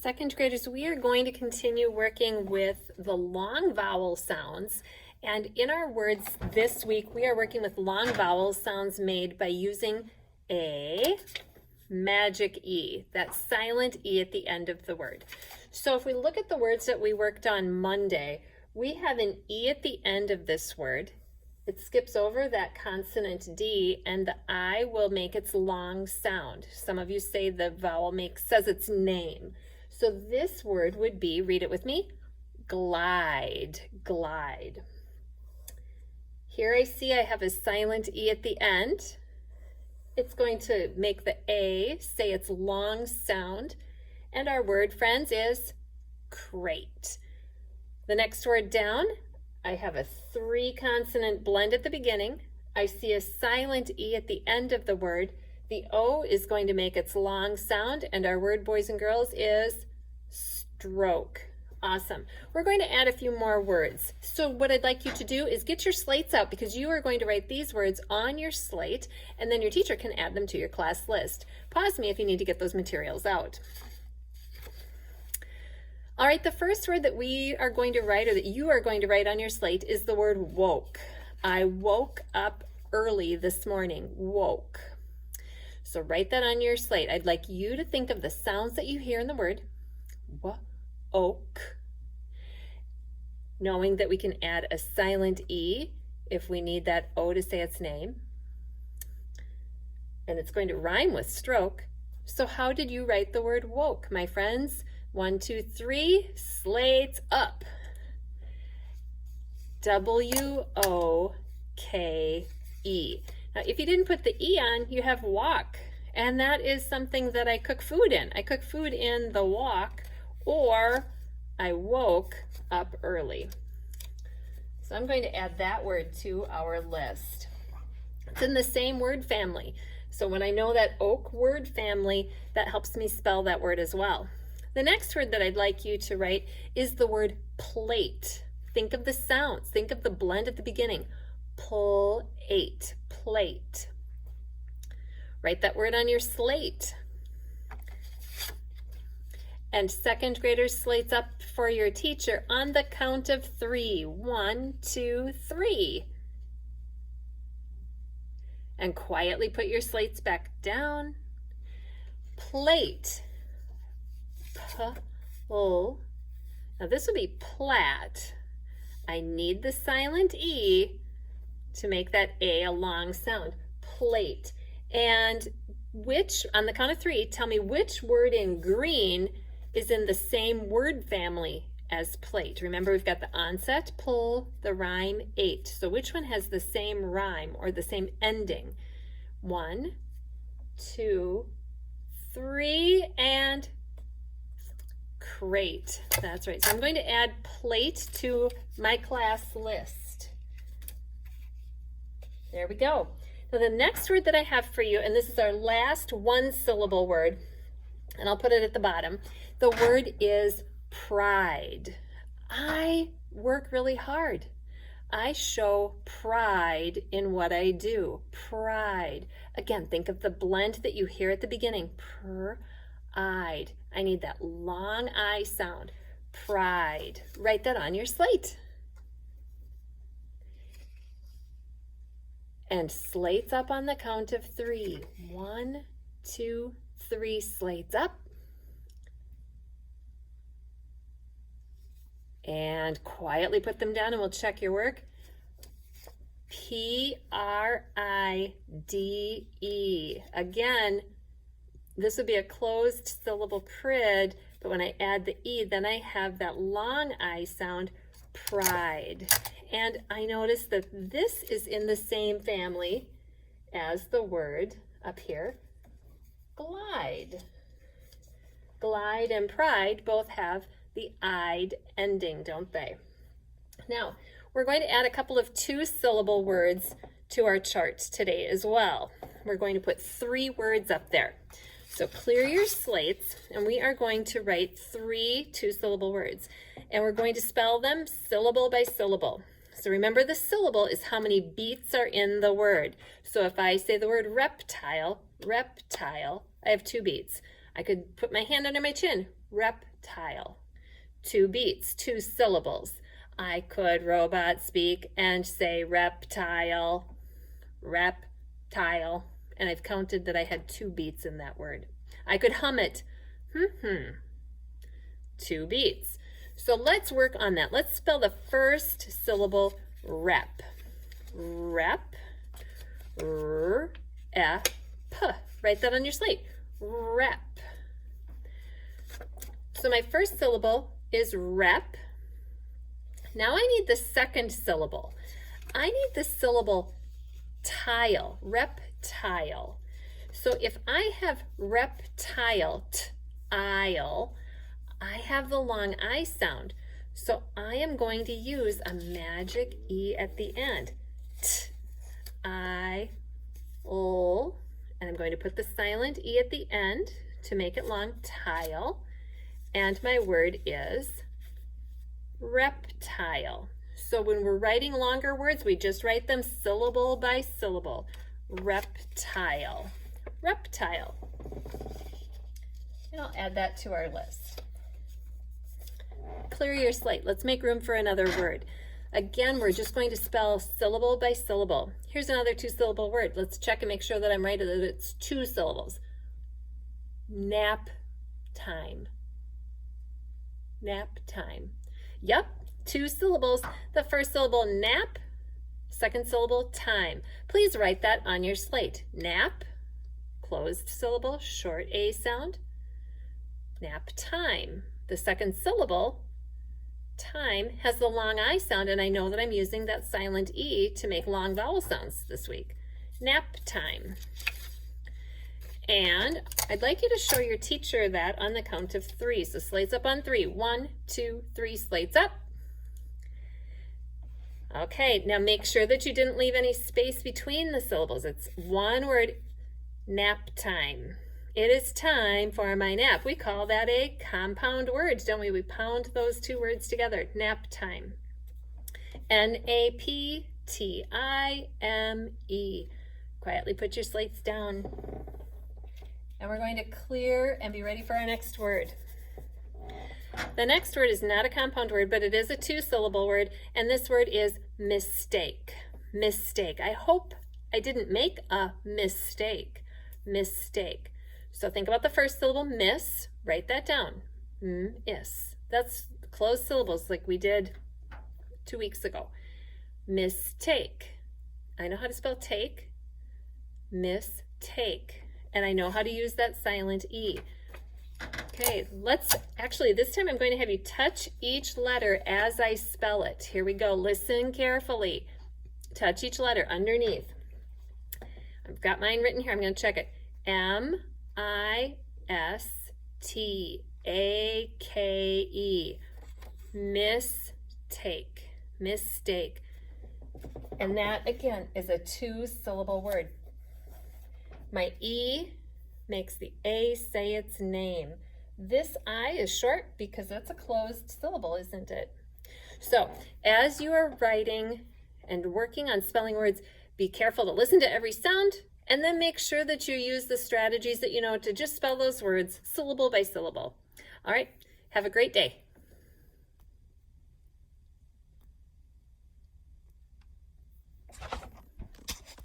Second graders, we are going to continue working with the long vowel sounds. And in our words this week, we are working with long vowel sounds made by using a magic E, that silent E at the end of the word. So if we look at the words that we worked on Monday, we have an E at the end of this word. It skips over that consonant D, and the I will make its long sound. Some of you say the vowel says its name. So this word would be, read it with me, glide, glide. Here I see I have a silent E at the end. It's going to make the A say its long sound. And our word, friends, is crate. The next word down, I have a 3-consonant blend at the beginning. I see a silent E at the end of the word. The O is going to make its long sound, and our word, boys and girls, is stroke. Awesome. We're going to add a few more words. So what I'd like you to do is get your slates out, because you are going to write these words on your slate, and then your teacher can add them to your class list. Pause me if you need to get those materials out. All right, the first word that we are going to write, or that you are going to write on your slate, is the word woke. I woke up early this morning. Woke. So write that on your slate. I'd like you to think of the sounds that you hear in the word. Oak. Knowing that we can add a silent E if we need that O to say its name. And it's going to rhyme with stroke. So how did you write the word woke, my friends? 1, 2, 3, slates up. W-O-K-E. Now, if you didn't put the E on, you have walk. And that is something that I cook food in. I cook food in the wok, or I woke up early. So I'm going to add that word to our list. It's in the same word family. So when I know that oak word family, that helps me spell that word as well. The next word that I'd like you to write is the word plate. Think of the sounds. Think of the blend at the beginning. Plate, plate. Write that word on your slate. And second graders, slates up for your teacher on the count of 3. 1, 2, 3. And quietly put your slates back down. Plate. P-L. Now this would be plat. I need the silent E to make that A a long sound. Plate. And which, on the count of 3, tell me which word in green is in the same word family as plate. Remember, we've got the onset, pull, the rhyme, ate. So which one has the same rhyme or the same ending? 1, 2, 3, and crate. That's right. So I'm going to add plate to my class list. There we go. Now the next word that I have for you, and this is our last 1-syllable word, and I'll put it at the bottom. The word is pride. I work really hard. I show pride in what I do. Pride. Again, think of the blend that you hear at the beginning. Pride. I need that long I sound. Pride. Write that on your slate. And slates up on the count of 3. 1, 2, 3, slates up. And quietly put them down and we'll check your work. P-R-I-D-E. Again, this would be a closed syllable crid, but when I add the E, then I have that long I sound, pride. And I notice that this is in the same family as the word up here, glide. Glide and pride both have the "-ide" ending, don't they? Now, we're going to add a couple of 2-syllable words to our charts today as well. We're going to put 3 words up there. So clear your slates, and we are going to write 3 2-syllable words. And we're going to spell them syllable by syllable. So remember, the syllable is how many beats are in the word. So if I say the word reptile, reptile, I have 2 beats. I could put my hand under my chin, reptile. 2 beats, 2 syllables. I could robot speak and say reptile, reptile. And I've counted that I had 2 beats in that word. I could hum it, 2 beats. So let's work on that. Let's spell the first syllable rep. Rep, r-e-p. Write that on your slate, rep. So my first syllable is rep. Now I need the second syllable. I need the syllable tile, reptile. So if I have reptile, t-ile, I have the long I sound. So I am going to use a magic E at the end. T-I-L, and I'm going to put the silent E at the end to make it long, tile. And my word is reptile. So when we're writing longer words, we just write them syllable by syllable. Reptile, reptile. And I'll add that to our list. Clear your slate. Let's make room for another word. Again, we're just going to spell syllable by syllable. Here's another 2-syllable word. Let's check and make sure that I'm right, that it's 2 syllables. Nap time. Nap time. Yep, 2 syllables. The first syllable, nap. Second syllable, time. Please write that on your slate. Nap, closed syllable, short A sound. Nap time. The second syllable, time, has the long I sound, and I know that I'm using that silent E to make long vowel sounds this week. Nap time. And I'd like you to show your teacher that on the count of 3. So slates up on 3. 1, 2, 3, slates up. Okay, now make sure that you didn't leave any space between the syllables. It's one word, nap time. It is time for my nap. We call that a compound word, don't we? We pound those 2 words together, nap time. N-A-P-T-I-M-E. Quietly put your slates down. And we're going to clear and be ready for our next word. The next word is not a compound word, but it is a 2-syllable word, and this word is mistake. Mistake. I hope I didn't make a mistake. Mistake. So think about the first syllable, miss. Write that down. Miss. That's closed syllables like we did 2 weeks ago. Mistake. I know how to spell take. Mistake. And I know how to use that silent E. Okay, this time I'm going to have you touch each letter as I spell it. Here we go. Listen carefully. Touch each letter underneath. I've got mine written here. I'm going to check it. M-I-S-T-A-K-E. Mistake. Mistake. And that, again, is a 2-syllable word. My E makes the A say its name. This I is short because that's a closed syllable, isn't it? So as you are writing and working on spelling words, be careful to listen to every sound and then make sure that you use the strategies that you know to just spell those words syllable by syllable. All right, have a great day.